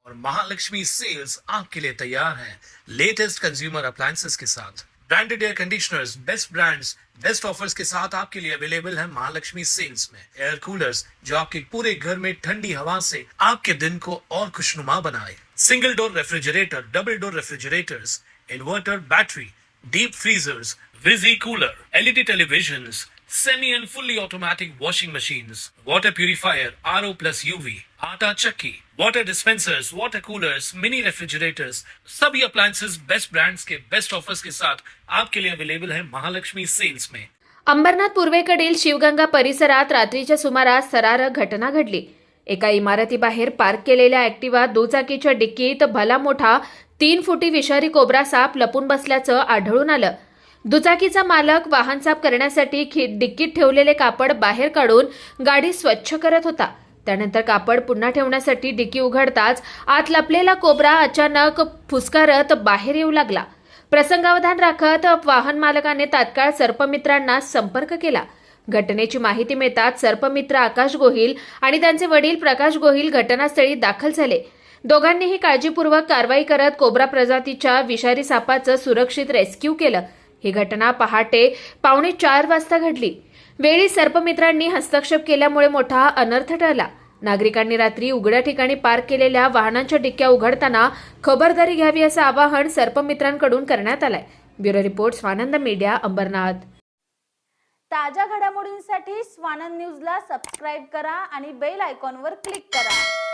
और महालक्ष्मी सेल्स आपके लिए तैयार है लेटेस्ट कंज्यूमर अप्लायंसेस के साथ। Branded air conditioners, best brands, best offers के साथ आपके लिए अवेलेबल है महालक्ष्मी सेल्स में। एयर कूलर्स जो आपके पूरे घर में ठंडी हवा से आपके दिन को और खुशनुमा बनाए। Single door refrigerator, double door refrigerators, inverter battery, deep freezers, विजी cooler, LED televisions, semi and fully automatic washing machines, water purifier, RO plus UV, आटा चक्की, water dispensers, water coolers, mini refrigerators, सभी appliances बेस्ट ब्रांड्स के best offers के साथ आपके लिए available है Mahalakshmi sales में। अंबरनाथ पूर्वेकडील शिवगंगा परिसरात रात्रीच्या सुमारास थरारक घटना घडली। एका इमारतीबाहेर पार्क केलेल्या ऍक्टिवा दुचाकीच्या डिक्कीत भला मोठा 3 फुटी विषारी कोब्रा साप लपून बसल्याचं आढळून आलं। दुचाकीचा मालक वाहन साफ करण्यासाठी डिक्कीत ठेवलेले कापड बाहेर काढून गाडी स्वच्छ करत होता। त्यानंतर कापड पुन्हा ठेवण्यासाठी डिक्की उघडताच आत लपलेला कोब्रा अचानक फुसकारत बाहेर येऊ लागला। प्रसंगावधान राखत वाहन मालकाने तात्काळ सर्पमित्रांना संपर्क केला। घटनेची माहिती मिळताच सर्पमित्र आकाश गोहिल आणि त्यांचे वडील प्रकाश गोहिल घटनास्थळी दाखल झाले। दोघांनीही काळजीपूर्वक कारवाई करत कोब्रा प्रजातीच्या विषारी सापाचं सुरक्षित रेस्क्यू केलं। ही घटना पहाटे 3:45 वाजता घडली। वेळी सर्पमित्रांनी हस्तक्षेप केल्यामुळे मोठा अनर्थ टळला। नागरिकांनी रात्री उघड्या ठिकाणी पार्क केलेल्या वाहनांच्या डिक्क्या उघडताना खबरदारी घ्यावी असं आवाहन सर्पमित्रांकडून करण्यात आलंय। Bureau report, Swanand media, Ambernath. ताज्या घडामोडींसाठी स्वानंद न्यूजला सबस्क्राईब करा आणि बेल आयकॉनवर क्लिक करा।